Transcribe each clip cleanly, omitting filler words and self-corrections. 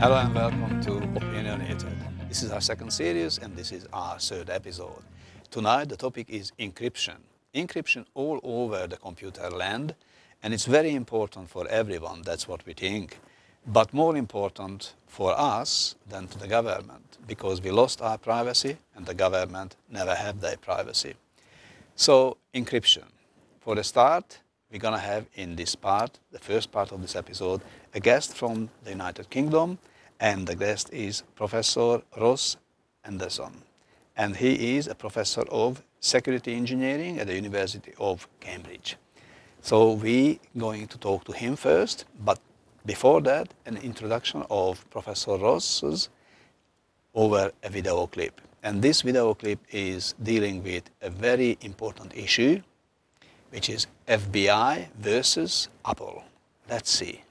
Hello and welcome to Opinionated. This is our second series and this is our third episode. Tonight the topic is encryption. Encryption all over the computer land, and it's very important for everyone, that's what we think. But more important for us than to the government, because we lost our privacy and the government never had their privacy. So encryption. For the start, we're going to have in this part, the first part of this episode, a guest from the United Kingdom, and the guest is Professor Ross Anderson. And he is a professor of security engineering at the University of Cambridge. So we're going to talk to him first, but before that, an introduction of Professor Ross's over a video clip. And this video clip is dealing with a very important issue, which is FBI versus Apple. Let's see.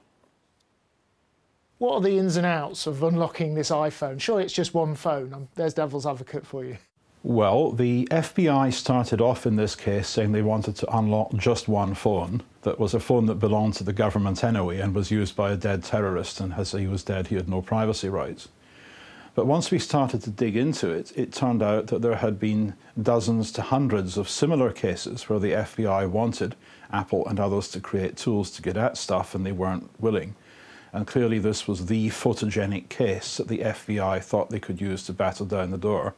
What are the ins and outs of unlocking this iPhone? Surely it's just one phone. There's devil's advocate for you. Well, the FBI started off in this case saying they wanted to unlock just one phone. That was a phone that belonged to the government anyway and was used by a dead terrorist, and as he was dead he had no privacy rights. But once we started to dig into it, it turned out that there had been dozens to hundreds of similar cases where the FBI wanted Apple and others to create tools to get at stuff and they weren't willing. And clearly this was the photogenic case that the FBI thought they could use to batter down the door.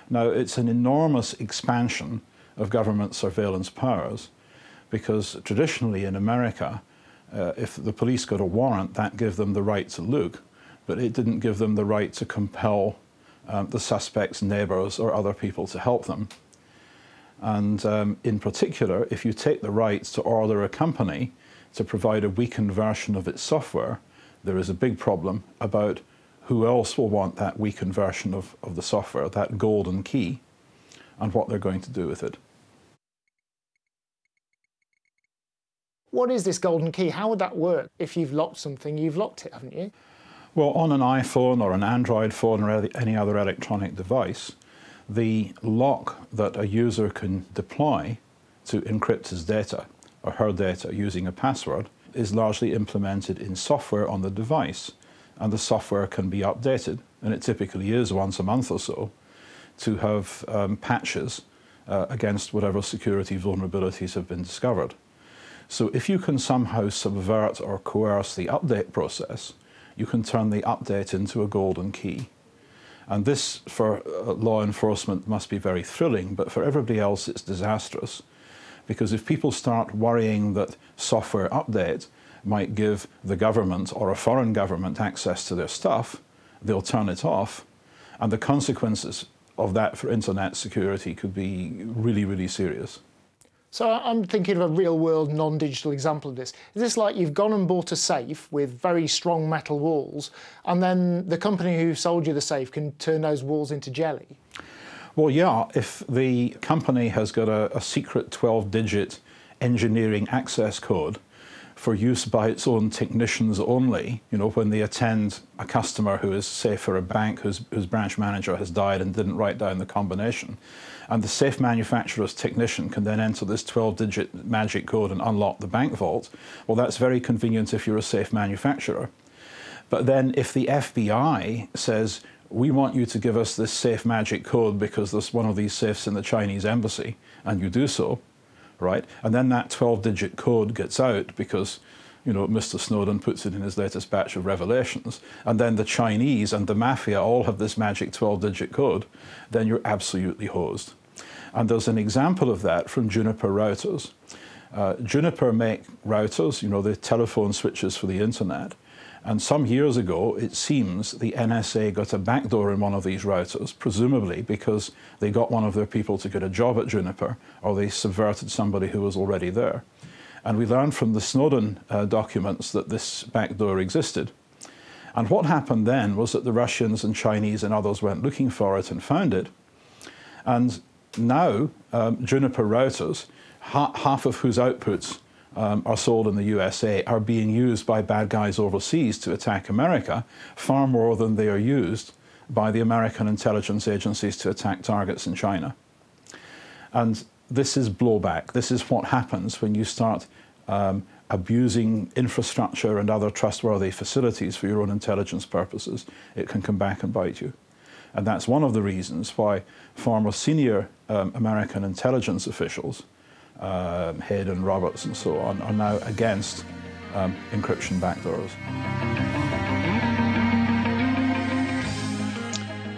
Now, it's an enormous expansion of government surveillance powers, because traditionally in America, if the police got a warrant, that gave them the right to look, but it didn't give them the right to compel the suspect's neighbours or other people to help them. And in particular, if you take the rights to order a company to provide a weakened version of its software, there is a big problem about who else will want that weakened version of the software, that golden key, and what they're going to do with it. What is this golden key? How would that work? If you've locked something, you've locked it, haven't you? Well, on an iPhone or an Android phone or any other electronic device, the lock that a user can deploy to encrypt his data or her data using a password is largely implemented in software on the device, and the software can be updated, and it typically is once a month or so, to have patches against whatever security vulnerabilities have been discovered. So if you can somehow subvert or coerce the update process, you can turn the update into a golden key. And this, for law enforcement, must be very thrilling, but for everybody else it's disastrous. Because if people start worrying that software update might give the government or a foreign government access to their stuff, they'll turn it off. And the consequences of that for internet security could be really, really serious. So I'm thinking of a real-world, non-digital example of this. Is this like you've gone and bought a safe with very strong metal walls, and then the company who sold you the safe can turn those walls into jelly? Well, yeah, if the company has got a secret 12-digit engineering access code for use by its own technicians only, you know, when they attend a customer who is, say, for a bank whose branch manager has died and didn't write down the combination, and the safe manufacturer's technician can then enter this 12-digit magic code and unlock the bank vault, well, that's very convenient if you're a safe manufacturer. But then if the FBI says, we want you to give us this safe magic code because there's one of these safes in the Chinese embassy, and you do so, right? And then that 12-digit code gets out because, you know, Mr. Snowden puts it in his latest batch of revelations, and then the Chinese and the mafia all have this magic 12-digit code, then you're absolutely hosed. And there's an example of that from Juniper routers. Juniper make routers, you know, the telephone switches for the internet. And some years ago, it seems the NSA got a backdoor in one of these routers, presumably because they got one of their people to get a job at Juniper, or they subverted somebody who was already there. And we learned from the Snowden documents that this backdoor existed. And what happened then was that the Russians and Chinese and others went looking for it and found it. And now, Juniper routers, half of whose outputs are sold in the USA, are being used by bad guys overseas to attack America far more than they are used by the American intelligence agencies to attack targets in China. And this is blowback. This is what happens when you start abusing infrastructure and other trustworthy facilities for your own intelligence purposes, it can come back and bite you. And that's one of the reasons why former senior American intelligence officials, Head and Roberts and so on, are now against encryption backdoors.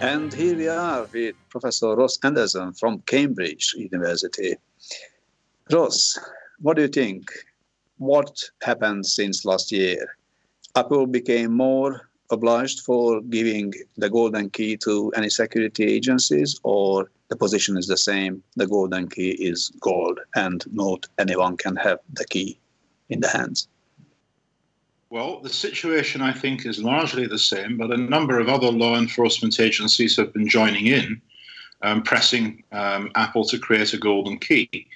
And here we are with Professor Ross Anderson from Cambridge University. Ross, what do you think? What happened since last year? Apple became more obliged for giving the golden key to any security agencies, or the position is the same, the golden key is gold and not anyone can have the key in the hands? Well, the situation, I think, is largely the same, but a number of other law enforcement agencies have been joining in, pressing Apple to create a golden key.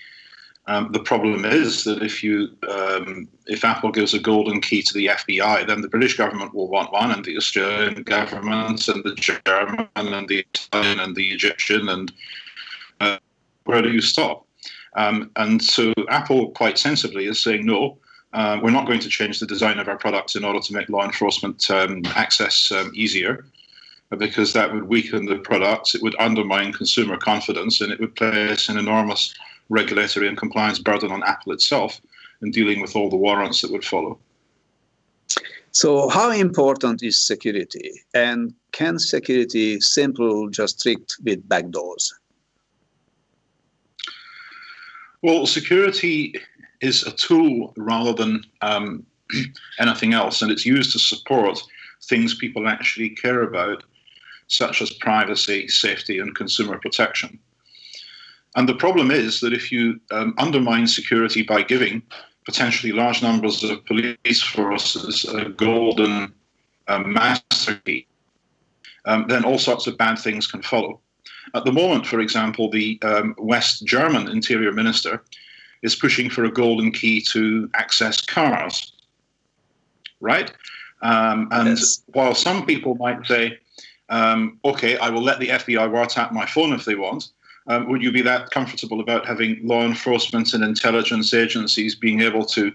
The problem is that if Apple gives a golden key to the FBI, then the British government will want one, and the Australian government, and the German, and the Italian, and the Egyptian, and where do you stop? And so Apple, quite sensibly, is saying, no, we're not going to change the design of our products in order to make law enforcement access easier, because that would weaken the products, it would undermine consumer confidence, and it would place an enormous regulatory and compliance burden on Apple itself in dealing with all the warrants that would follow. So how important is security? And can security simple just tricked with backdoors? Well, security is a tool rather than anything else, and it's used to support things people actually care about, such as privacy, safety, and consumer protection. And the problem is that if you undermine security by giving potentially large numbers of police forces a golden master key, then all sorts of bad things can follow. At the moment, for example, the West German Interior Minister is pushing for a golden key to access cars, right? And yes, while some people might say, okay, I will let the FBI wiretap my phone if they want, would you be that comfortable about having law enforcement and intelligence agencies being able to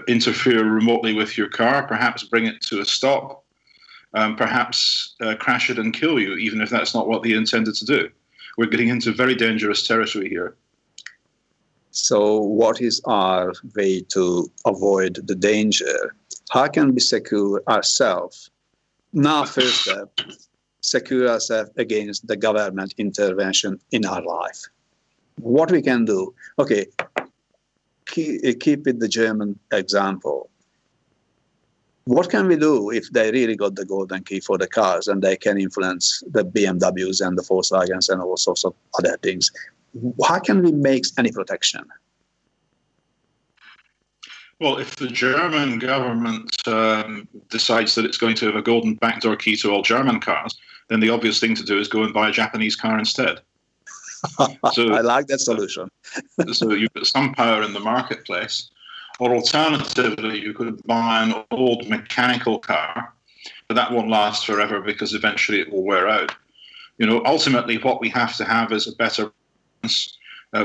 interfere remotely with your car, perhaps bring it to a stop, perhaps crash it and kill you, even if that's not what they intended to do? We're getting into very dangerous territory here. So what is our way to avoid the danger? How can we secure ourselves? Now, first step, secure ourselves against the government intervention in our life. What we can do? Okay, keep with the German example. What can we do if they really got the golden key for the cars and they can influence the BMWs and the Volkswagens and all sorts of other things? How can we make any protection? Well, if the German government decides that it's going to have a golden backdoor key to all German cars, then the obvious thing to do is go and buy a Japanese car instead. So, I like that solution. So you've got some power in the marketplace, or alternatively, you could buy an old mechanical car, but that won't last forever because eventually it will wear out. You know, ultimately, what we have to have is a better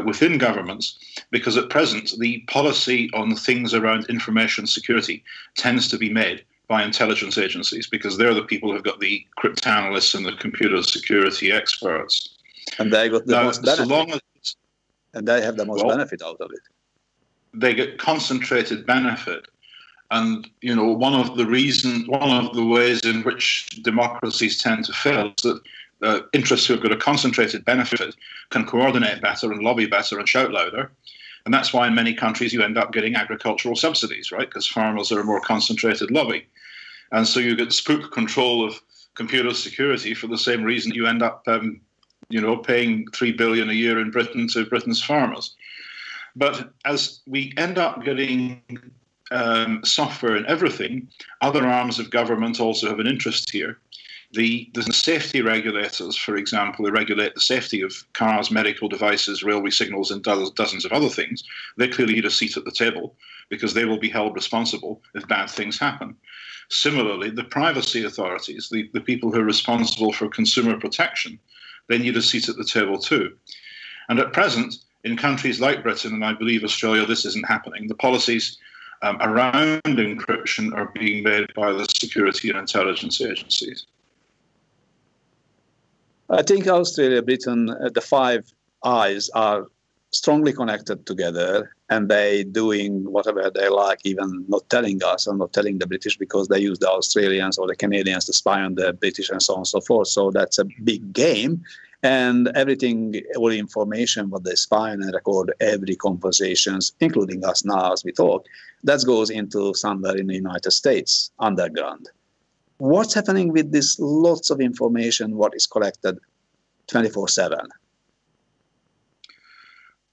within governments, because at present the policy on things around information security tends to be made by intelligence agencies, because they're the people who've got the cryptanalysts and the computer security experts. And they got the most benefit. So long as, and they have the most benefit out of it. They get concentrated benefit. And, you know, one of the ways in which democracies tend to fail is that interests who have got a concentrated benefit can coordinate better and lobby better and shout louder. And that's why in many countries you end up getting agricultural subsidies, right? Because farmers are a more concentrated lobby. And so you get spook control of computer security for the same reason you end up, paying $3 billion a year in Britain to Britain's farmers. But as we end up getting software in everything, other arms of government also have an interest here. The safety regulators, for example, who regulate the safety of cars, medical devices, railway signals, and dozens of other things, they clearly need a seat at the table because they will be held responsible if bad things happen. Similarly, the privacy authorities, the people who are responsible for consumer protection, they need a seat at the table too. And at present, in countries like Britain, and I believe Australia, this isn't happening. The policies around encryption are being made by the security and intelligence agencies. I think Australia, Britain, the Five Eyes are strongly connected together, and they doing whatever they like, even not telling us or not telling the British, because they use the Australians or the Canadians to spy on the British and so on and so forth. So that's a big game. And everything, all the information, what they spy and record every conversations, including us now as we talk, that goes into somewhere in the United States, underground. What's happening with this lots of information, what is collected 24/7?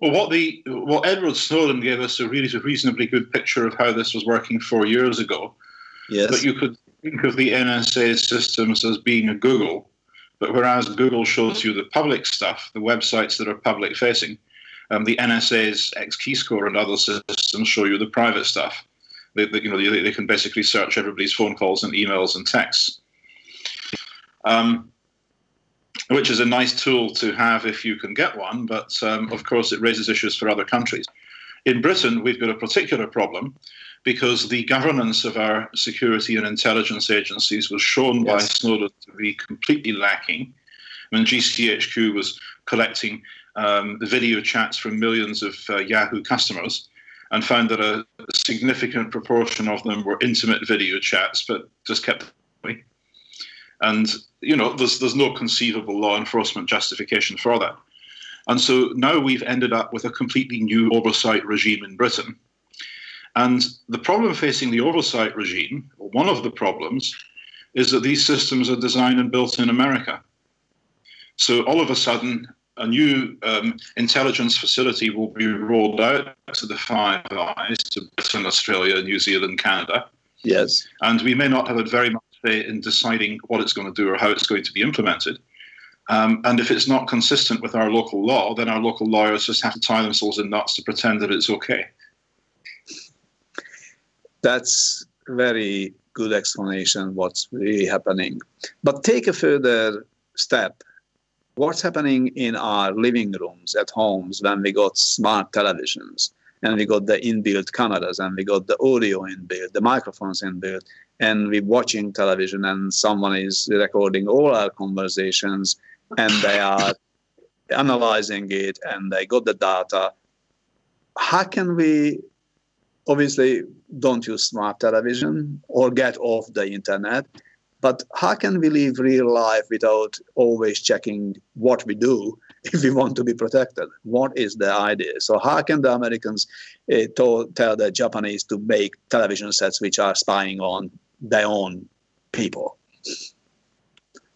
Well, what Edward Snowden gave us a reasonably good picture of how this was working 4 years ago. Yes. But you could think of the NSA systems as being a Google, but whereas Google shows you the public stuff, the websites that are public facing, the NSA's X-Keyscore and other systems show you the private stuff. They can basically search everybody's phone calls and emails and texts. Which is a nice tool to have if you can get one, but of course it raises issues for other countries. In Britain, we've got a particular problem because the governance of our security and intelligence agencies was shown by Snowden to be completely lacking. When GCHQ was collecting the video chats from millions of Yahoo customers and found that a significant proportion of them were intimate video chats, but just kept away. And, there's no conceivable law enforcement justification for that. And so now we've ended up with a completely new oversight regime in Britain. And the problem facing the oversight regime, or one of the problems, is that these systems are designed and built in America. So all of a sudden, a new intelligence facility will be rolled out to the Five Eyes, to Britain, Australia, New Zealand, Canada. Yes. And we may not have a very much say in deciding what it's going to do or how it's going to be implemented. And if it's not consistent with our local law, then our local lawyers just have to tie themselves in knots to pretend that it's okay. That's very good explanation what's really happening. But take a further step. What's happening in our living rooms at homes when we got smart televisions and we got the inbuilt cameras and we got the audio inbuilt, the microphones inbuilt, and we're watching television and someone is recording all our conversations and they are analyzing it and they got the data. How can we, obviously don't use smart television or get off the internet, but how can we live real life without always checking what we do if we want to be protected? What is the idea? So how can the Americans tell the Japanese to make television sets which are spying on their own people?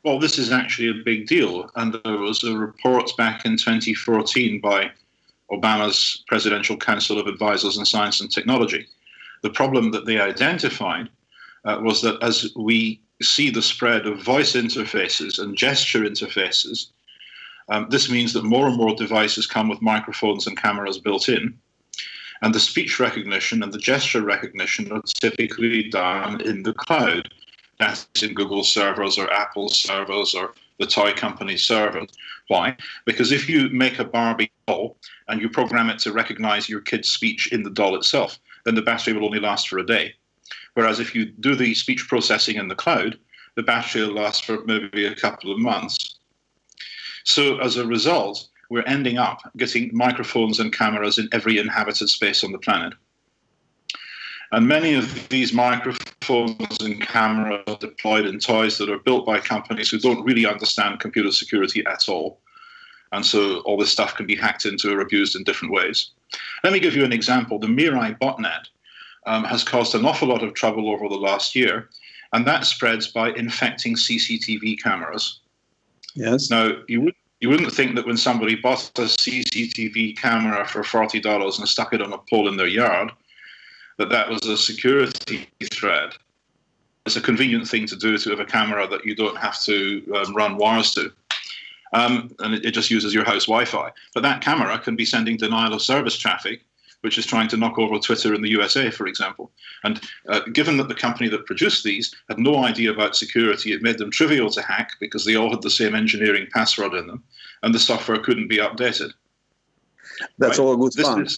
Well, this is actually a big deal. And there was a report back in 2014 by Obama's Presidential Council of Advisors on Science and Technology. The problem that they identified was that as we see the spread of voice interfaces and gesture interfaces, this means that more and more devices come with microphones and cameras built in. And the speech recognition and the gesture recognition are typically done in the cloud. That's in Google servers or Apple servers or the toy company servers. Why? Because if you make a Barbie doll and you program it to recognize your kid's speech in the doll itself, then the battery will only last for a day. Whereas if you do the speech processing in the cloud, the battery will last for maybe a couple of months. So as a result, we're ending up getting microphones and cameras in every inhabited space on the planet. And many of these microphones and cameras are deployed in toys that are built by companies who don't really understand computer security at all. And so all this stuff can be hacked into or abused in different ways. Let me give you an example. The Mirai botnet has caused an awful lot of trouble over the last year, and that spreads by infecting CCTV cameras. Yes. Now, you wouldn't think that when somebody bought a CCTV camera for $40 and stuck it on a pole in their yard, that was a security threat. It's a convenient thing to do to have a camera that you don't have to run wires to. And it just uses your house Wi-Fi. But that camera can be sending denial of service traffic, which is trying to knock over Twitter in the USA, for example. And given that the company that produced these had no idea about security, it made them trivial to hack because they all had the same engineering password in them, and the software couldn't be updated. That's all good fun.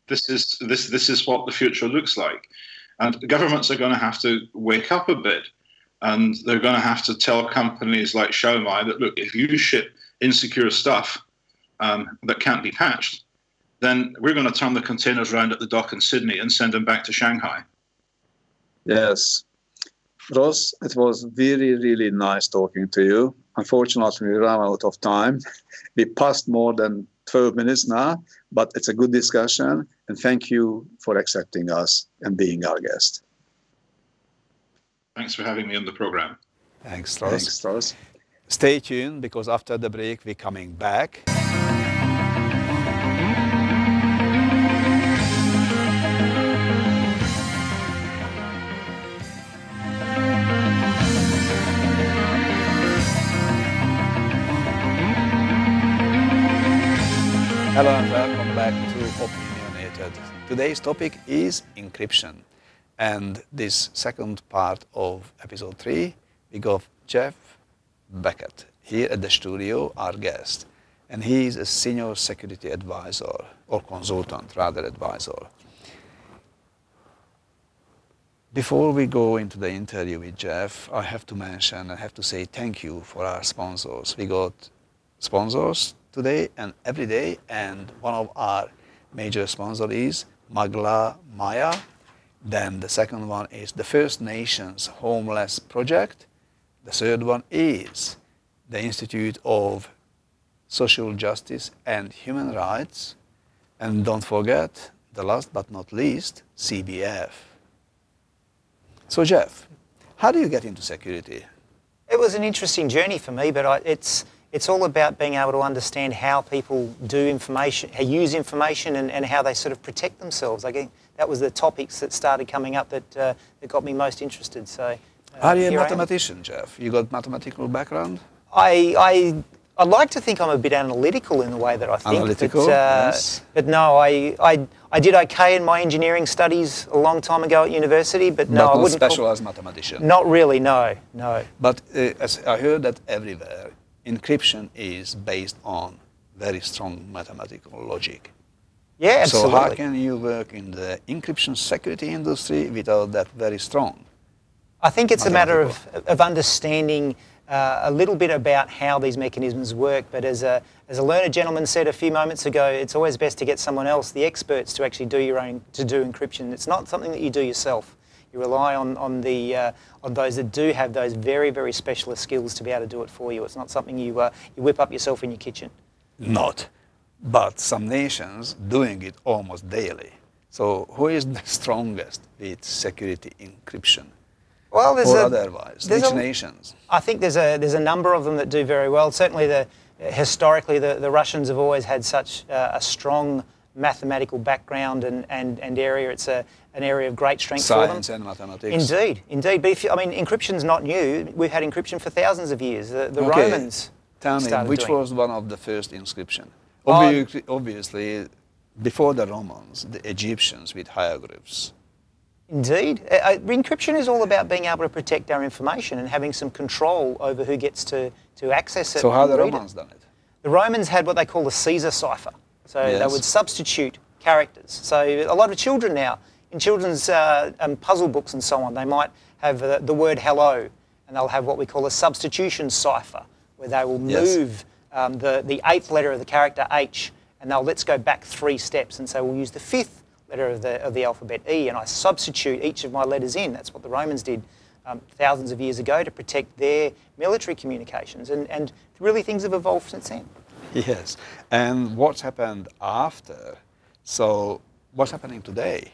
This is what the future looks like. And governments are going to have to wake up a bit, and they're going to have to tell companies like Xiaomi that, look, if you ship insecure stuff that can't be patched, then we're going to turn the containers around at the dock in Sydney and send them back to Shanghai. Yes. Ross, it was really, really nice talking to you. Unfortunately, we ran out of time. We passed more than 12 minutes now, but it's a good discussion, and thank you for accepting us and being our guest. Thanks for having me on the program. Thanks, Ross. Thanks, Ross. Stay tuned, because after the break, we're coming back. Hello and welcome back to Opinionated. Today's topic is encryption. And this second part of episode 3, we got Jeff Beckett here at the studio, our guest. And he is a senior security advisor, or consultant, rather, advisor. Before we go into the interview with Jeff, I have to say thank you for our sponsors. We got sponsors today and every day, and one of our major sponsors is Magla Maya. Then the second one is the First Nations Homeless Project. The third one is the Institute of Social Justice and Human Rights. And don't forget, the last but not least, CBF. So Jeff, how do you get into security? It was an interesting journey for me, but it's all about being able to understand how people do information, how use information, and how they sort of protect themselves. I guess that was the topics that started coming up that got me most interested. So, are you a mathematician, Jeff? You got mathematical background? I like to think I'm a bit analytical in the way that I think. Analytical, but, yes. But no, I did okay in my engineering studies a long time ago at university, but no, I wouldn't specialised mathematician. Not really, no. But as I heard that everywhere, encryption is based on very strong mathematical logic. Yeah, absolutely. So how can you work in the encryption security industry without that very strong? I think it's a matter of understanding a little bit about how these mechanisms work, but as a learned gentleman said a few moments ago, it's always best to get someone else, the experts, to actually do encryption. It's not something that you do yourself. You rely on those that do have those very, very specialist skills to be able to do it for you. It's not something you whip up yourself in your kitchen. Not, but some nations doing it almost daily. So who is the strongest with security encryption? Well, which nations? I think there's a number of them that do very well. Certainly, historically, the Russians have always had such a strong mathematical background and area. It's an area of great strength for them. Science and mathematics. Indeed. But encryption's not new. We've had encryption for thousands of years. The Romans. Tell me, which was one of the first inscription? Obviously, before the Romans, the Egyptians with hieroglyphs. Indeed. Encryption is all about being able to protect our information and having some control over who gets to access it. So how the Romans done it? The Romans had what they call the Caesar cipher. So they would substitute characters. So a lot of children now, in children's puzzle books and so on, they might have the word hello, and they'll have what we call a substitution cipher, where they will move the 8th letter of the character H, and let's go back 3 steps, and so we'll use the 5th letter of the alphabet E, and I substitute each of my letters in. That's what the Romans did thousands of years ago to protect their military communications, and really things have evolved since then. Yes, and what's happened after? So what's happening today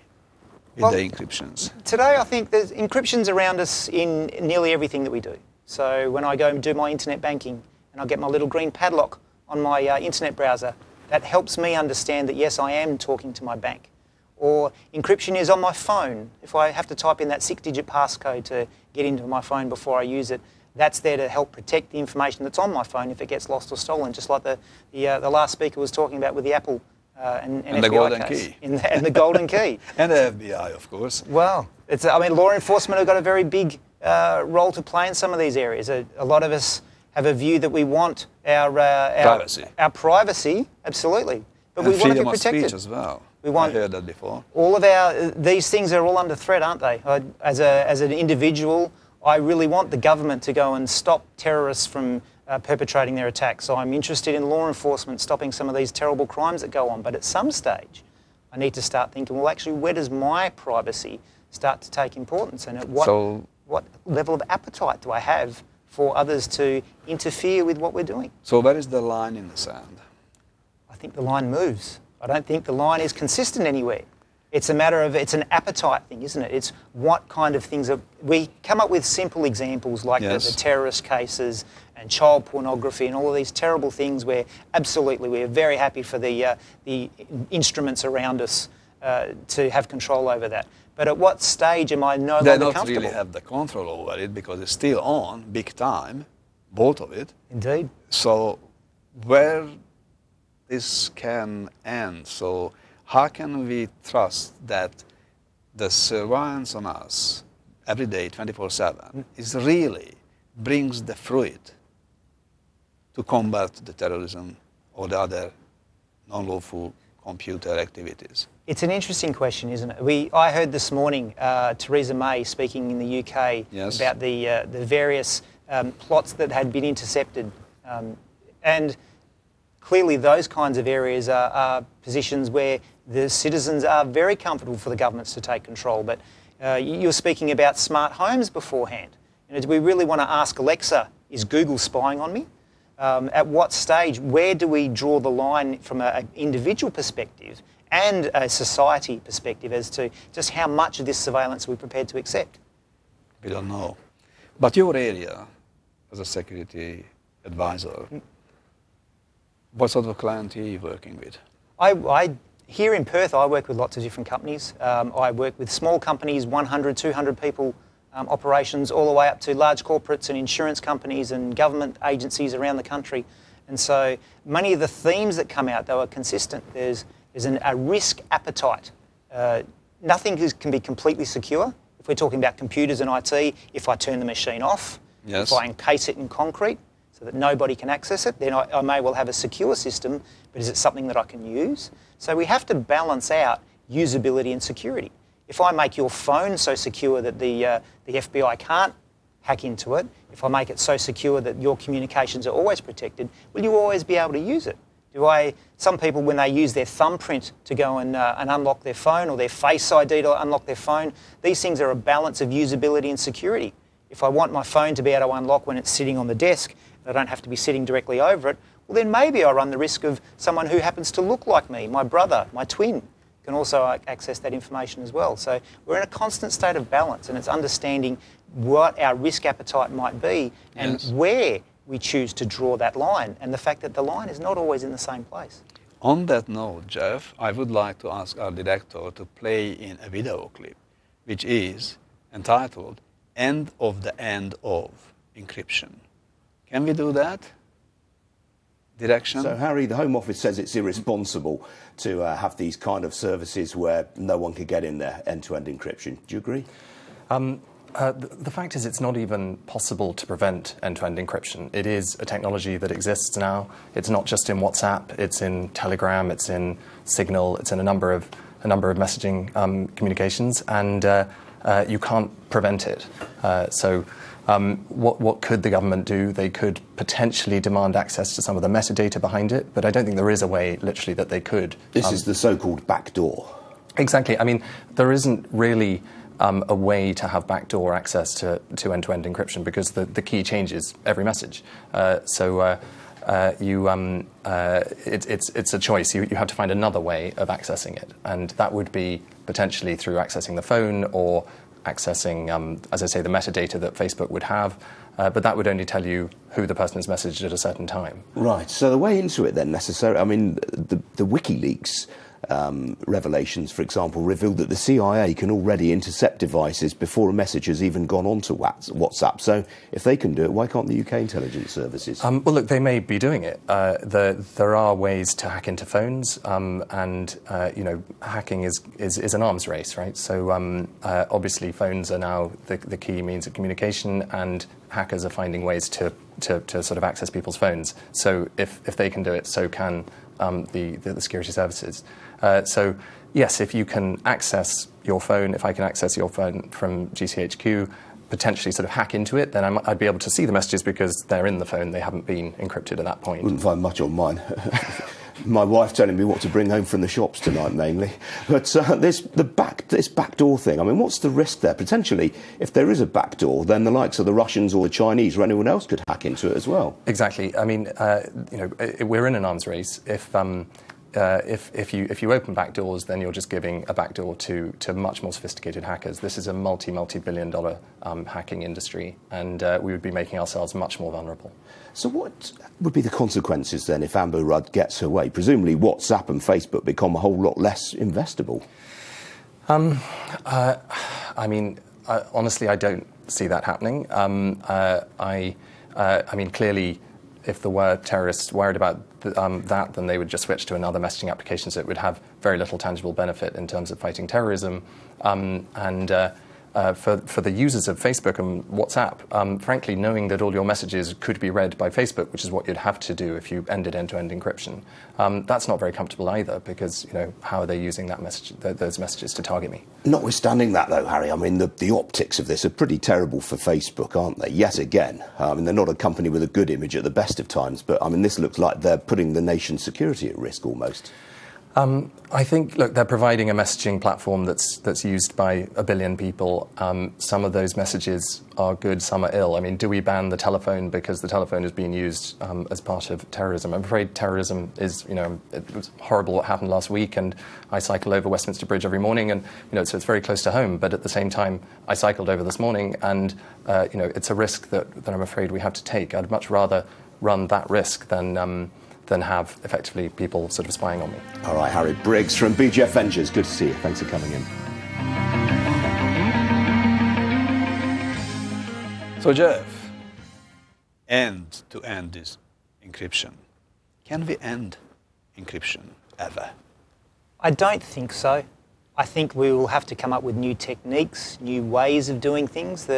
with the encryptions? Today I think there's encryption's around us in nearly everything that we do. So when I go and do my internet banking and I get my little green padlock on my internet browser, that helps me understand that yes, I am talking to my bank. Or encryption is on my phone. If I have to type in that 6-digit passcode to get into my phone before I use it, that's there to help protect the information that's on my phone if it gets lost or stolen, just like the last speaker was talking about with the Apple and the golden key. And the golden key. And the FBI, of course. Well, law enforcement have got a very big role to play in some of these areas. A lot of us have a view that we want our privacy. Our privacy, absolutely. But and we want to be freedom of protected. speech as well. We want I heard that before. all of these things are all under threat, aren't they? As an individual, I really want the government to go and stop terrorists from perpetrating their attacks. So I'm interested in law enforcement stopping some of these terrible crimes that go on. But at some stage, I need to start thinking, well, actually, where does my privacy start to take importance? And at what level of appetite do I have for others to interfere with what we're doing? So where is the line in the sand? I think the line moves. I don't think the line is consistent anywhere. It's a matter of, it's an appetite thing, isn't it? It's what kind of things we come up with simple examples like the terrorist cases and child pornography and all of these terrible things where absolutely we're very happy for the instruments around us to have control over that. But at what stage am I no longer comfortable? They don't really have the control over it because it's still on, big time, both of it. Indeed. So where this can end, so how can we trust that the surveillance on us every day, 24/7, is really brings the fruit to combat the terrorism or the other non-lawful computer activities? It's an interesting question, isn't it? I heard this morning Theresa May speaking in the UK about the various plots that had been intercepted, and clearly those kinds of areas are positions where the citizens are very comfortable for the governments to take control. But you were speaking about smart homes beforehand. Do we really want to ask Alexa, is Google spying on me? At what stage, where do we draw the line from an individual perspective and a society perspective as to just how much of this surveillance we're prepared to accept? We don't know. But your area, as a security advisor, what sort of client are you working with? Here in Perth, I work with lots of different companies. I work with small companies, 100, 200 people, operations, all the way up to large corporates and insurance companies and government agencies around the country. And so many of the themes that come out, though, are consistent. There's a risk appetite. Nothing can be completely secure. If we're talking about computers and IT, if I turn the machine off, if I encase it in concrete so that nobody can access it, then I may well have a secure system, but is it something that I can use? So we have to balance out usability and security. If I make your phone so secure that the FBI can't hack into it, if I make it so secure that your communications are always protected, will you always be able to use it? Some people, when they use their thumbprint to go and unlock their phone, or their Face ID to unlock their phone, these things are a balance of usability and security. If I want my phone to be able to unlock when it's sitting on the desk, I don't have to be sitting directly over it, well then maybe I run the risk of someone who happens to look like me, my brother, my twin, can also access that information as well. So we're in a constant state of balance, and it's understanding what our risk appetite might be and where we choose to draw that line, and the fact that the line is not always in the same place. On that note, Jeff, I would like to ask our director to play in a video clip, which is entitled End of the End of Encryption. Can we do that? Direction? So, Harry, the Home Office says it's irresponsible to have these kind of services where no one could get in there, end-to-end encryption. Do you agree? The fact is it's not even possible to prevent end-to-end encryption. It is a technology that exists now. It's not just in WhatsApp, it's in Telegram, it's in Signal, it's in a number of messaging communications, and you can't prevent it. What could the government do? They could potentially demand access to some of the metadata behind it, but I don't think there is a way, literally, that they could. This is the so-called backdoor. Exactly. I mean, there isn't really a way to have backdoor access to end-to-end encryption, because the key changes every message. It's a choice. You have to find another way of accessing it, and that would be potentially through accessing the phone or accessing, as I say, the metadata that Facebook would have, but that would only tell you who the person has messaged at a certain time. Right, so the way into it then necessarily, I mean, the WikiLeaks revelations, for example, revealed that the CIA can already intercept devices before a message has even gone on to WhatsApp. So if they can do it, why can't the UK intelligence services? Well, look, they may be doing it. There are ways to hack into phones, and hacking is an arms race, right? So obviously phones are now the key means of communication, and hackers are finding ways to sort of access people's phones. So if they can do it, so can the security services. So yes, if you can access your phone, if I can access your phone from GCHQ, potentially sort of hack into it, then I'd be able to see the messages because they're in the phone. They haven't been encrypted at that point. Wouldn't find much on mine. My wife telling me what to bring home from the shops tonight, mainly. But this backdoor thing, I mean, what's the risk there? Potentially, if there is a backdoor, then the likes of the Russians or the Chinese or anyone else could hack into it as well. Exactly. I mean, we're in an arms race. If you open backdoors, then you're just giving a backdoor to much more sophisticated hackers. This is a multi-billion-dollar hacking industry, and we would be making ourselves much more vulnerable. So what would be the consequences then if Amber Rudd gets her way? Presumably WhatsApp and Facebook become a whole lot less investable. I mean, honestly, I don't see that happening. I mean, clearly, if there were terrorists worried about that, then they would just switch to another messaging application, so it would have very little tangible benefit in terms of fighting terrorism. For the users of Facebook and WhatsApp, frankly, knowing that all your messages could be read by Facebook, which is what you'd have to do if you ended end-to-end encryption, that's not very comfortable either, because how are they using those messages to target me? Notwithstanding that, though, Harry, I mean, the optics of this are pretty terrible for Facebook, aren't they? Yet again, I mean, they're not a company with a good image at the best of times, but I mean, this looks like they're putting the nation's security at risk almost. I think, look, they're providing a messaging platform that's used by 1 billion people. Some of those messages are good, some are ill. I mean, do we ban the telephone because the telephone is being used as part of terrorism? I'm afraid terrorism is, it was horrible what happened last week, and I cycle over Westminster Bridge every morning, and, so it's very close to home. But at the same time, I cycled over this morning, and, it's a risk that I'm afraid we have to take. I'd much rather run that risk than have, effectively, people sort of spying on me. All right, Harry Briggs from BGF Ventures. Good to see you. Thanks for coming in. So, Jeff, end-to-end this encryption. Can we end encryption ever? I don't think so. I think we will have to come up with new techniques, new ways of doing things.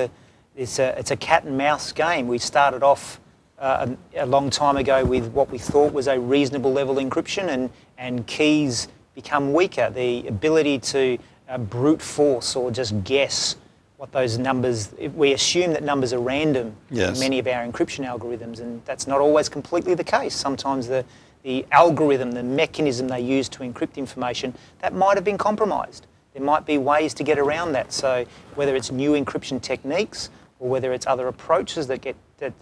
It's a cat and mouse game. We started off a long time ago with what we thought was a reasonable level encryption, and keys become weaker. The ability to brute force or just guess what those numbers, we assume that numbers are random in many of our encryption algorithms, and that's not always completely the case. Sometimes the algorithm, the mechanism they use to encrypt information, that might have been compromised. There might be ways to get around that. So whether it's new encryption techniques or whether it's other approaches that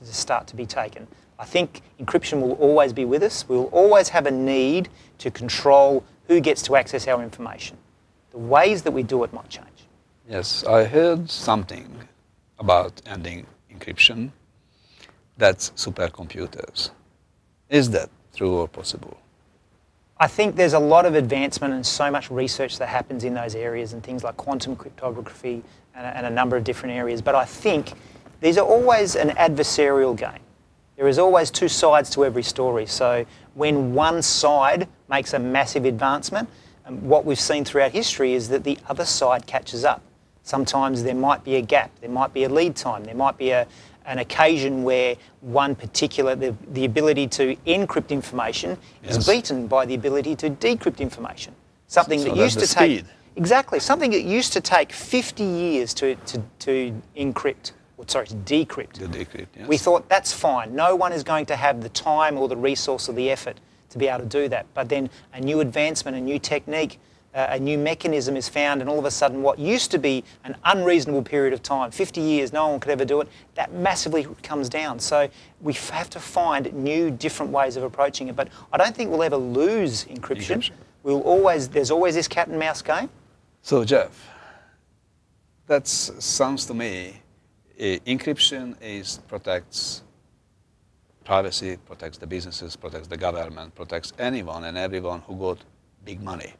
start to be taken, I think encryption will always be with us. We'll always have a need to control who gets to access our information. The ways that we do it might change. Yes, I heard something about ending encryption. That's supercomputers. Is that true or possible? I think there's a lot of advancement and so much research that happens in those areas, and things like quantum cryptography and a number of different areas. But I think these are always an adversarial game. There is always two sides to every story. So when one side makes a massive advancement, what we've seen throughout history is that the other side catches up. Sometimes there might be a gap, there might be a lead time, there might be an occasion where one particular, the ability to encrypt information is beaten by the ability to decrypt information. Something that used to take... Exactly, something that used to take 50 years to encrypt, or sorry, to decrypt. To decrypt, yes. We thought that's fine. No one is going to have the time or the resource or the effort to be able to do that. But then a new advancement, a new technique, a new mechanism is found, and all of a sudden what used to be an unreasonable period of time, 50 years, no one could ever do it, that massively comes down. So we have to find new, different ways of approaching it. But I don't think we'll ever lose encryption. There's always this cat and mouse game. So, Jeff, that sounds to me, encryption protects privacy, protects the businesses, protects the government, protects anyone and everyone who got big money.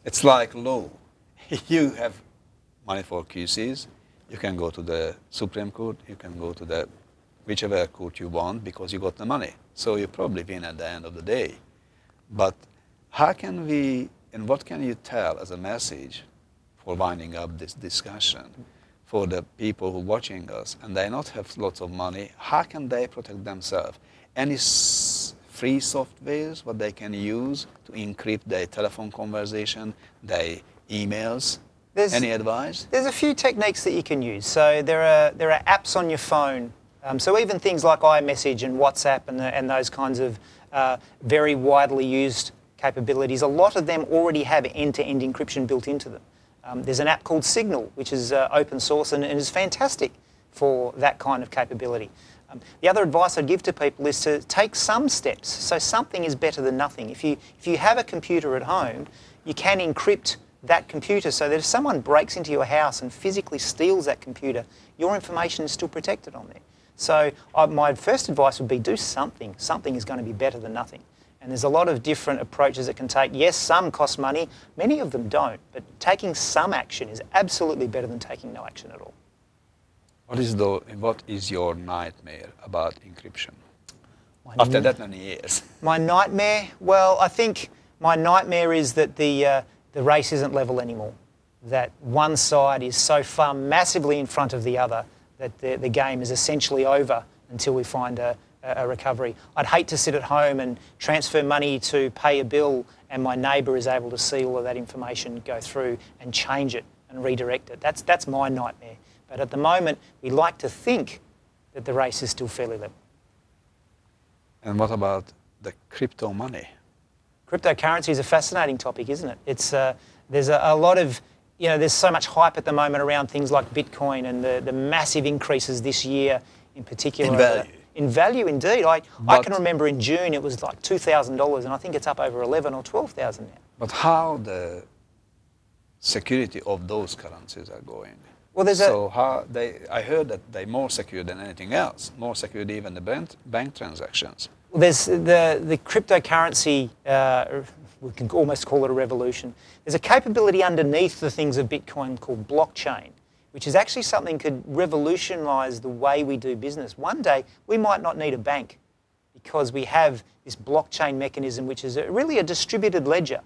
It's like law. You have money for QCs, you can go to the Supreme Court, you can go to the whichever court you want because you got the money. So you probably win at the end of the day. But how can we, and what can you tell as a message for winding up this discussion for the people who are watching us and they not have lots of money? How can they protect themselves? Any free softwares what they can use to encrypt their telephone conversation, their emails? Any advice? There's a few techniques that you can use. So there are apps on your phone. So even things like iMessage and WhatsApp and those kinds of very widely used capabilities, a lot of them already have end-to-end encryption built into them. There's an app called Signal, which is open source and is fantastic for that kind of capability. The other advice I'd give to people is to take some steps. So something is better than nothing. If you have a computer at home, you can encrypt that computer so that if someone breaks into your house and physically steals that computer, your information is still protected on there. So my first advice would be do something. Something is going to be better than nothing. And there's a lot of different approaches it can take. Yes, some cost money, many of them don't, but taking some action is absolutely better than taking no action at all. What is your nightmare about encryption after that many years? My nightmare? Well, I think my nightmare is that the race isn't level anymore, that one side is so far massively in front of the other that the game is essentially over until we find a recovery. I'd hate to sit at home and transfer money to pay a bill and my neighbour is able to see all of that information go through and change it and redirect it. That's my nightmare. But at the moment, we like to think that the race is still fairly level. And what about the crypto money? Cryptocurrency is a fascinating topic, isn't it? There's a lot of, there's so much hype at the moment around things like Bitcoin and the massive increases this year in particular. In value. In value, indeed. I can remember in June it was like $2,000 and I think it's up over 11 or 12,000 now. But how the security of those currencies are going? Well, I heard that they're more secure than anything else, more secure even than bank transactions. Well, there's the cryptocurrency, we can almost call it a revolution. There's a capability underneath the things of Bitcoin called blockchain, which is actually something could revolutionise the way we do business. One day, we might not need a bank because we have this blockchain mechanism, which is really a distributed ledger.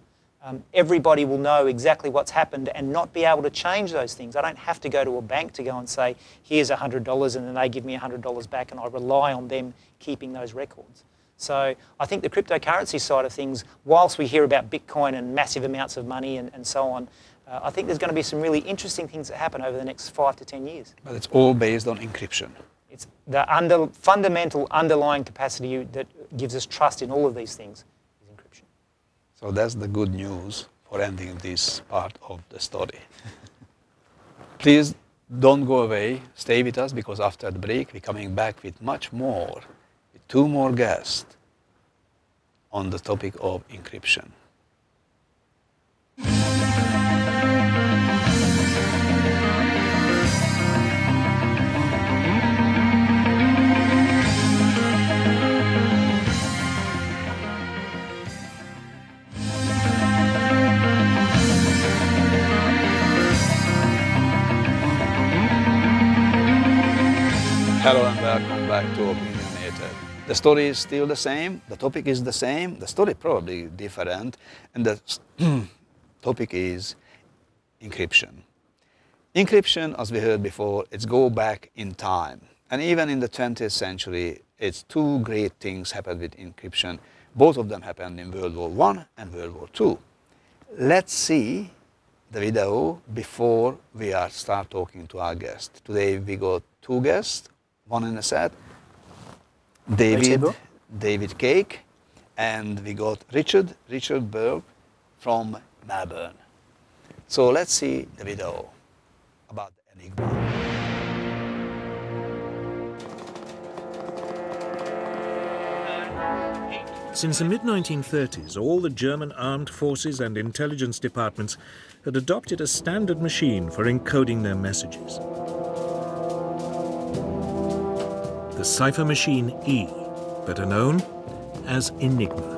Everybody will know exactly what's happened and not be able to change those things. I don't have to go to a bank to go and say, here's $100 and then they give me $100 back and I rely on them keeping those records. So I think the cryptocurrency side of things, whilst we hear about Bitcoin and massive amounts of money and so on, I think there's going to be some really interesting things that happen over the next 5 to 10 years. But it's all based on encryption. It's the fundamental underlying capacity that gives us trust in all of these things is encryption. So that's the good news for ending this part of the story. Please don't go away, stay with us because after the break we're coming back with much more, with 2 more guests on the topic of encryption. Hello and welcome back to Opinionated. The story is still the same, the topic is the same, the story probably different, and the topic is encryption. Encryption, as we heard before, it's go back in time. And even in the 20th century, it's 2 great things happened with encryption. Both of them happened in World War I and World War II. Let's see the video before we start talking to our guest. Today we got 2 guests. One in a set, David Cake, and we got Richard Berg from Melbourne. So let's see the video about the Enigma. Since the mid-1930s, all the German armed forces and intelligence departments had adopted a standard machine for encoding their messages. The cipher machine E, better known as Enigma.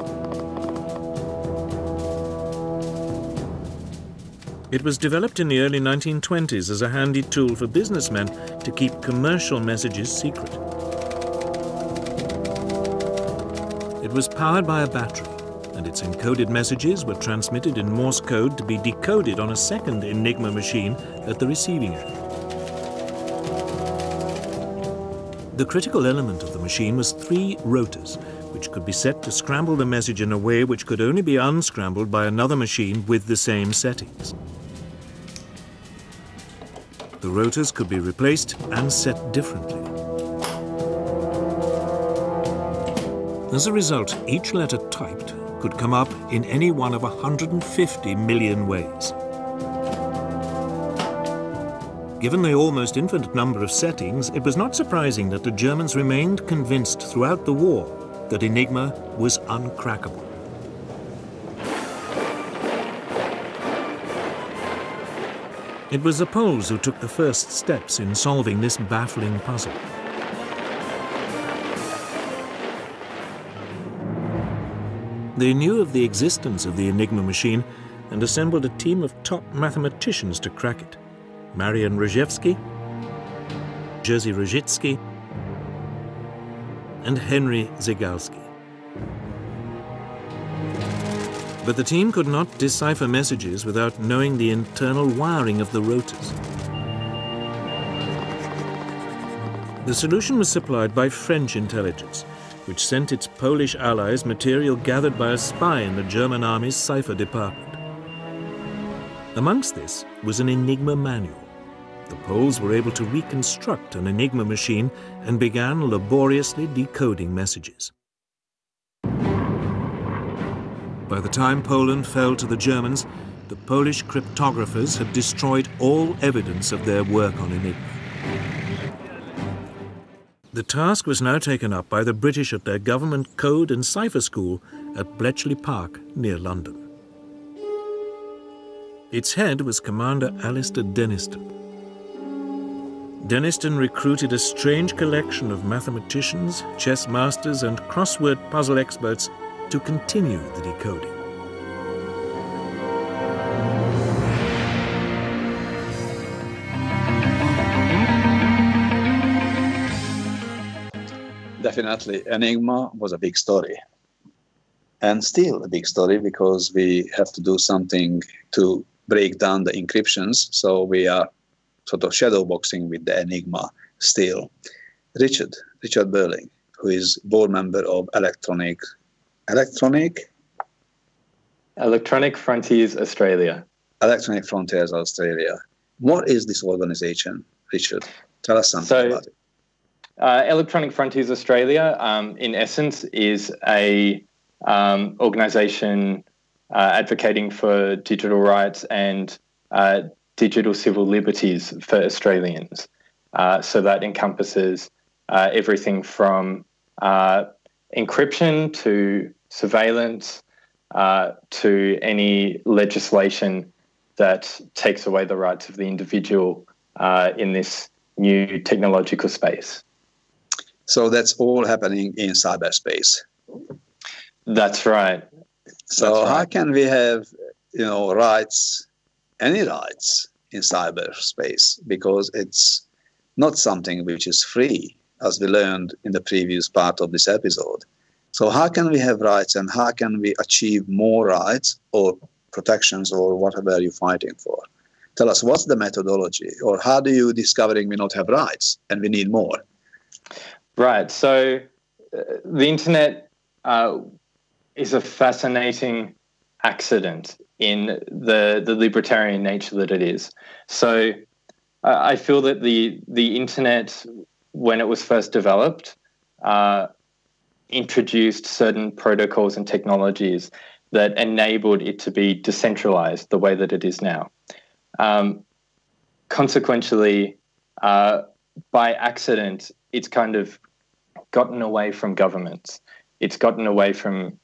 It was developed in the early 1920s as a handy tool for businessmen to keep commercial messages secret. It was powered by a battery, and its encoded messages were transmitted in Morse code to be decoded on a second Enigma machine at the receiving end. The critical element of the machine was 3 rotors, which which could be set to scramble the message in a way which could only be unscrambled by another machine with the same settings. The rotors could be replaced and set differently. As a result, each letter typed could come up in any one of 150 million ways. Given the almost infinite number of settings, it was not surprising that the Germans remained convinced throughout the war that Enigma was uncrackable. It was the Poles who took the first steps in solving this baffling puzzle. They knew of the existence of the Enigma machine and assembled a team of top mathematicians to crack it. Marian Rejewski, Jerzy Rojicki, and Henry Zygalski. But the team could not decipher messages without knowing the internal wiring of the rotors. The solution was supplied by French intelligence, which sent its Polish allies material gathered by a spy in the German army's cipher department. Amongst this was an Enigma manual. The Poles were able to reconstruct an Enigma machine and began laboriously decoding messages. By the time Poland fell to the Germans, the Polish cryptographers had destroyed all evidence of their work on Enigma. The task was now taken up by the British at their government code and cipher school at Bletchley Park near London. Its head was Commander Alistair Denniston. Denniston recruited a strange collection of mathematicians, chess masters, and crossword puzzle experts to continue the decoding. Definitely, Enigma was a big story. And still a big story because we have to do something to break down the encryptions. So we are sort of shadow boxing with the Enigma still. Richard Burling, who is board member of Electronic Frontiers Australia. Electronic Frontiers Australia. What is this organization, Richard? Tell us something about it. Electronic Frontiers Australia, in essence, is a organisation advocating for digital rights and digital civil liberties for Australians. So that encompasses everything from encryption to surveillance to any legislation that takes away the rights of the individual in this new technological space. So that's all happening in cyberspace. That's right. So how can we have, rights, any rights in cyberspace? Because it's not something which is free, as we learned in the previous part of this episode. So how can we have rights and how can we achieve more rights or protections or whatever you're fighting for? Tell us, what's the methodology, or how do you discovering we not have rights and we need more? Right. So the internet is a fascinating accident in the libertarian nature that it is. So I feel that the internet, when it was first developed, introduced certain protocols and technologies that enabled it to be decentralized the way that it is now. Consequently, by accident, it's kind of gotten away from governments. It's gotten away from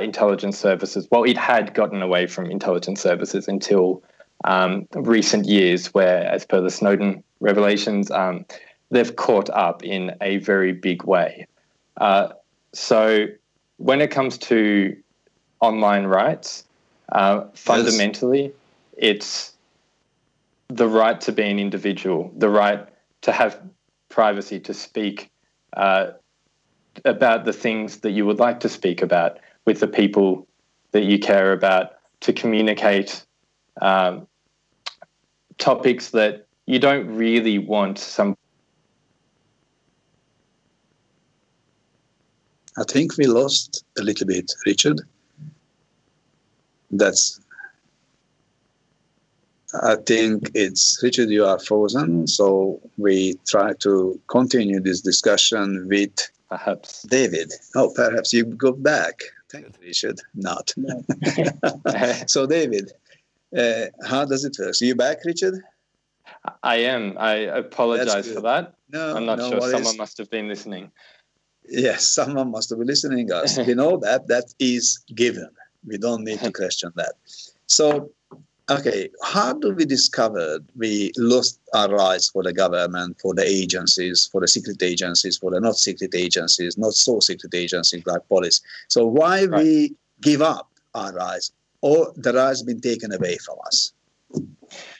intelligence services. Well, it had gotten away from intelligence services until recent years where, as per the Snowden revelations, they've caught up in a very big way. So when it comes to online rights, fundamentally, it's the right to be an individual, the right to have privacy, to speak about the things that you would like to speak about with the people that you care about, to communicate topics that you don't really want some. I think we lost a little bit, Richard. I think it's, Richard, you are frozen, so we try to continue this discussion with Perhaps David. Oh, perhaps you go back. Thank you, Richard. Not. No. So, David, how does it work? Are you back, Richard? I am. I apologize for that. No, I'm not no sure. worries. Someone must have been listening. Yes, someone must have been listening us. We know that. That is given. We don't need to question that. So, okay, how do we discover we lost our rights for the government, for the agencies, for the secret agencies, for the not secret agencies, not so secret agencies like police? So why we give up our rights, or the rights been taken away from us?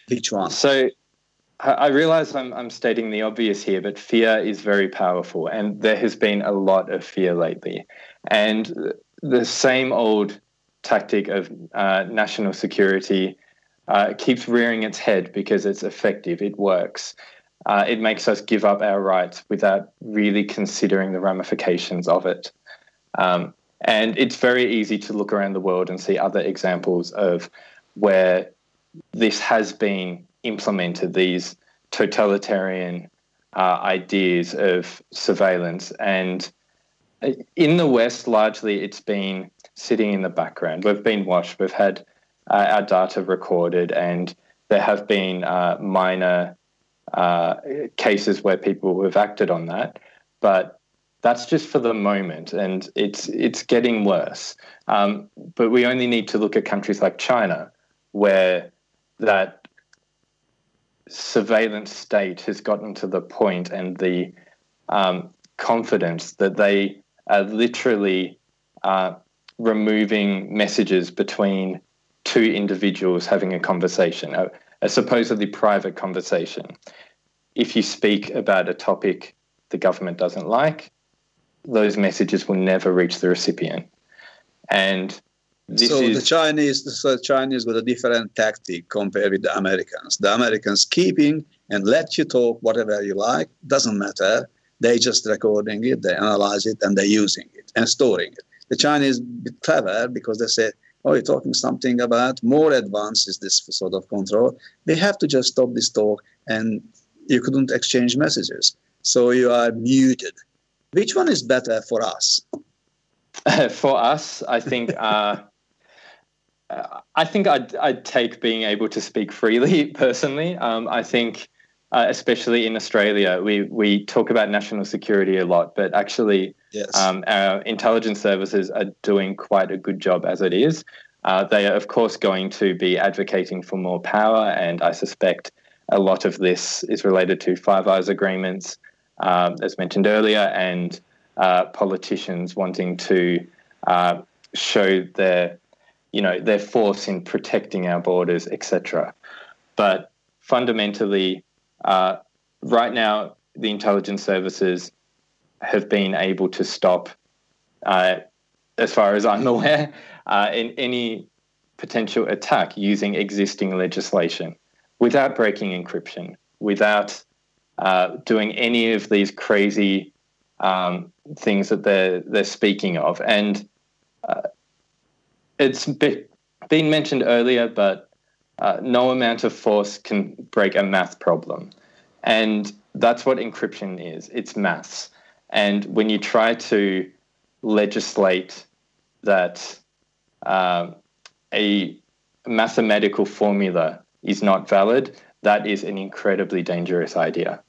Which one? So I realize I'm stating the obvious here, but fear is very powerful, and there has been a lot of fear lately. And the same old tactic of national security keeps rearing its head because it's effective, it works. It makes us give up our rights without really considering the ramifications of it. And it's very easy to look around the world and see other examples of where this has been implemented, these totalitarian ideas of surveillance. And in the West, largely, it's been sitting in the background. We've been watched. We've had our data recorded, and there have been minor cases where people have acted on that. But that's just for the moment, and it's getting worse. But we only need to look at countries like China, where that surveillance state has gotten to the point and the confidence that they are literally removing messages between two individuals having a conversation, a supposedly private conversation. If you speak about a topic the government doesn't like, those messages will never reach the recipient. And the Chinese with a different tactic compared with the Americans. The Americans keeping and let you talk whatever you like, doesn't matter. They just recording it, they analyze it, and they're using it and storing it. The Chinese be clever because they say, oh, you're talking something about more advanced is this sort of control. They have to just stop this talk, and you couldn't exchange messages. So you are muted. Which one is better for us? For us, I think I'd take being able to speak freely personally. I think, especially in Australia, we talk about national security a lot, but actually, yes, our intelligence services are doing quite a good job as it is. They are, of course, going to be advocating for more power, and I suspect a lot of this is related to Five Eyes agreements, as mentioned earlier, and politicians wanting to show their force in protecting our borders, etc. But fundamentally, right now, the intelligence services have been able to stop, as far as I'm aware, in any potential attack using existing legislation without breaking encryption, without doing any of these crazy things that they're speaking of. And it's been mentioned earlier, but no amount of force can break a math problem. And that's what encryption is. It's maths. And when you try to legislate that a mathematical formula is not valid, that is an incredibly dangerous idea.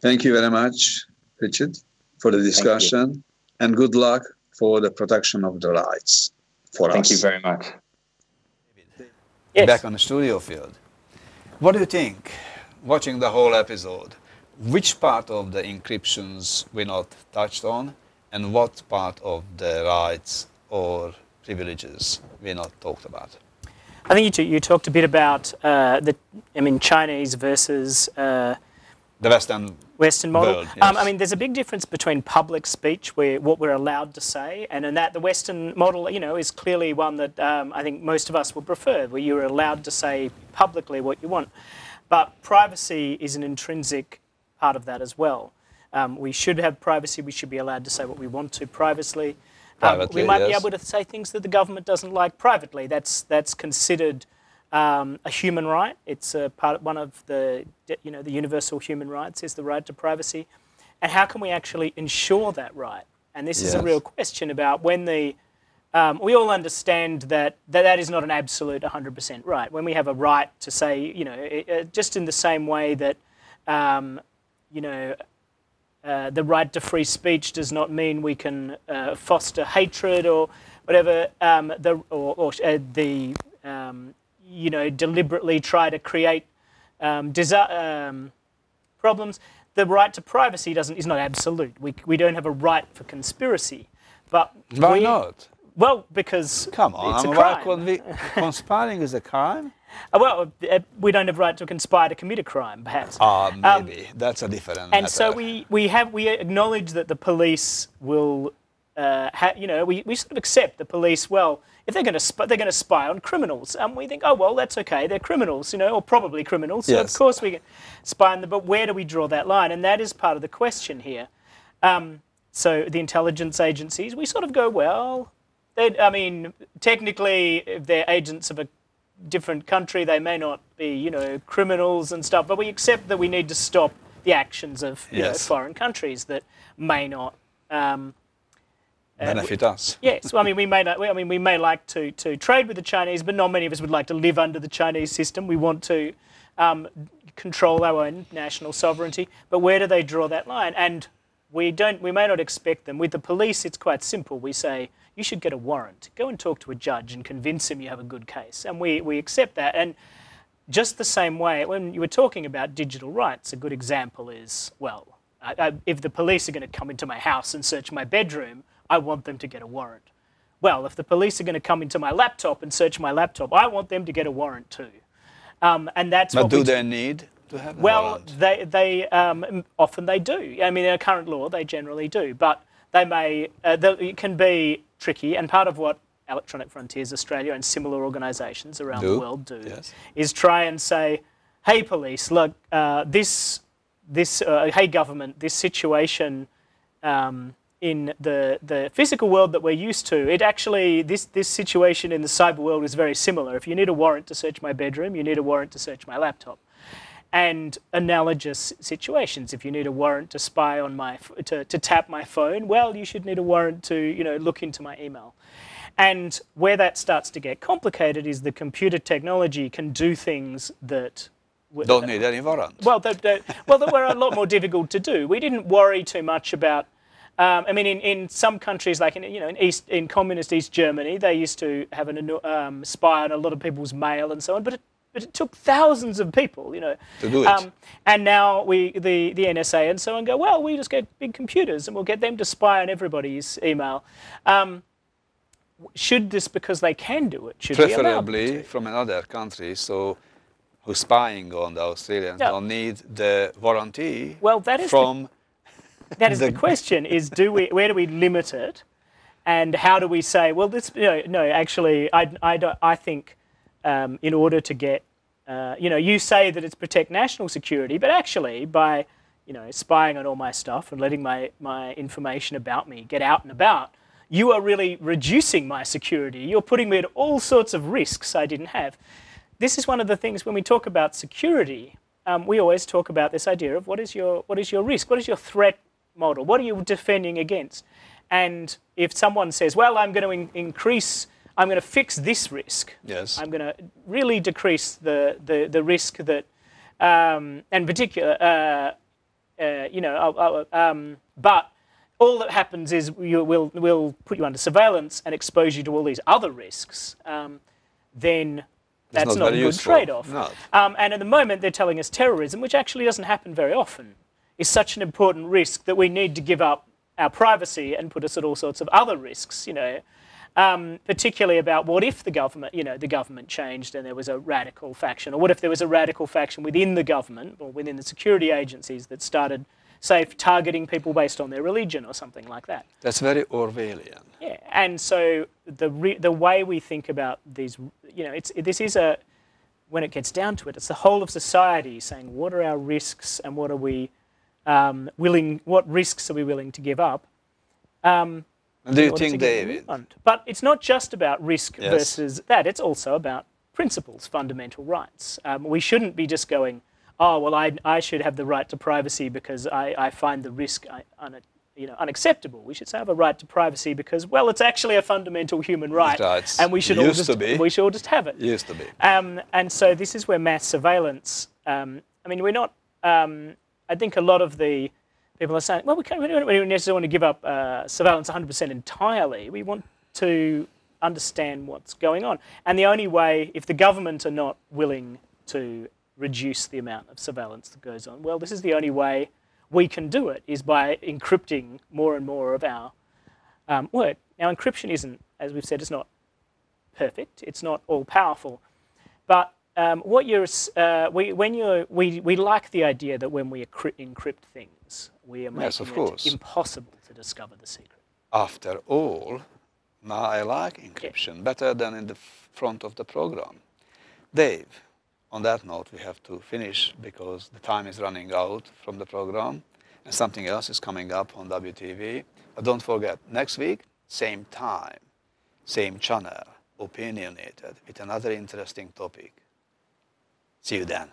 Thank you very much, Richard, for the discussion, and good luck for the protection of the rights for us. Thank you very much. Yes. Back on the studio field. What do you think, watching the whole episode, which part of the encryptions we not touched on, and what part of the rights or privileges we not talked about? I think you talked a bit about Chinese versus the Western model. World, yes. There's a big difference between public speech, where what we're allowed to say, and in that the Western model, is clearly one that I think most of us would prefer, where you're allowed to say publicly what you want. But privacy is an intrinsic part of that as well. We should have privacy. We should be allowed to say what we want to privately. Privately, we might be yes. able to say things that the government doesn't like privately. That's considered a human right. It's one of the the universal human rights is the right to privacy. And how can we actually ensure that right? And this is a real question about when the we all understand that is not an absolute 100% right. When we have a right to say, just in the same way that, the right to free speech does not mean we can foster hatred or whatever, deliberately try to create problems. The right to privacy is not absolute. We don't have a right for conspiracy, but why not? Well, because come on, it's a crime. Conspiring is a crime? Well, we don't have a right to conspire to commit a crime, perhaps. Maybe that's a different matter. And so we acknowledge that the police will, we sort of accept the police. Well, if they're going to spy on criminals, we think, oh well, that's okay. They're criminals, or probably criminals. So of course we can spy on them. But where do we draw that line? And that is part of the question here. So the intelligence agencies, we sort of go, well. Technically, if they're agents of a different country, they may not be, criminals and stuff. But we accept that we need to stop the actions of foreign countries that may not benefit us. Yes, well, we may not. We may like to trade with the Chinese, but not many of us would like to live under the Chinese system. We want to control our own national sovereignty. But where do they draw that line? And we may not expect them. With the police, it's quite simple. We say, you should get a warrant. Go and talk to a judge and convince him you have a good case. And we accept that. And just the same way, when you were talking about digital rights, a good example is, well, if the police are going to come into my house and search my bedroom, I want them to get a warrant. Well, if the police are going to come into my laptop and search my laptop, I want them to get a warrant too. And that's but what do they need to have a warrant? Well, they often they do. In our current law, they generally do. But they may, it can be tricky, and part of what Electronic Frontiers Australia and similar organisations around the world do is try and say, hey police, look, hey government, this situation in the physical world that we're used to, this situation in the cyber world is very similar. If you need a warrant to search my bedroom, you need a warrant to search my laptop. And analogous situations. If you need a warrant to spy on to tap my phone, well, you should need a warrant to look into my email. And where that starts to get complicated is the computer technology can do things that don't need any warrant. Well, that were a lot more difficult to do. We didn't worry too much about. In some countries, like in communist East Germany, they used to have spy on a lot of people's mail and so on, but it took thousands of people, to do it. And now the NSA and so on go, well, we just get big computers and we'll get them to spy on everybody's email. Should this, because they can do it, should we allow them to? Preferably from another country, so who's spying on the Australians don't need the warranty from... That is the question: is where do we limit it, and how do we say? Well, this actually, I think in order to get, you say that it's protect national security, but actually by spying on all my stuff and letting my information about me get out and about, you are really reducing my security. You're putting me at all sorts of risks I didn't have. This is one of the things when we talk about security, we always talk about this idea of what is your risk, what is your threat model, what are you defending against? And if someone says, well, I'm going to fix this risk. Yes. I'm going to really decrease the risk that, in particular, but all that happens is we'll put you under surveillance and expose you to all these other risks. Then that's not a good trade-off. No. And at the moment, they're telling us terrorism, which actually doesn't happen very often, is such an important risk that we need to give up our privacy and put us at all sorts of other risks, particularly about what if the government changed and there was a radical faction, or what if there was a radical faction within the government or within the security agencies that started, say, targeting people based on their religion or something like that. That's very Orwellian. Yeah, and so the way we think about these, when it gets down to it, it's the whole of society saying what are our risks and what are we what risks are we willing to give up? Do you think, David? But it's not just about risk versus that. It's also about principles, fundamental rights. We shouldn't be just going, oh, well, I should have the right to privacy because I find the risk unacceptable. We should say I have a right to privacy because, well, it's actually a fundamental human right, and we should all just have it. Used to be. And so this is where mass surveillance. I mean, we're not. I think a lot of the people are saying, well, we don't necessarily want to give up surveillance 100% entirely. We want to understand what's going on. And the only way, if the government are not willing to reduce the amount of surveillance that goes on, well, this is the only way we can do it, is by encrypting more and more of our work. Now, encryption isn't, as we've said, it's not perfect. It's not all-powerful. But we like the idea that when we encrypt things, we are making it impossible to discover the secret. After all, now I like encryption better than in the front of the program. Dave, on that note, we have to finish because the time is running out from the program and something else is coming up on WTV. But don't forget, next week, same time, same channel, Opinionated, with another interesting topic. See you then.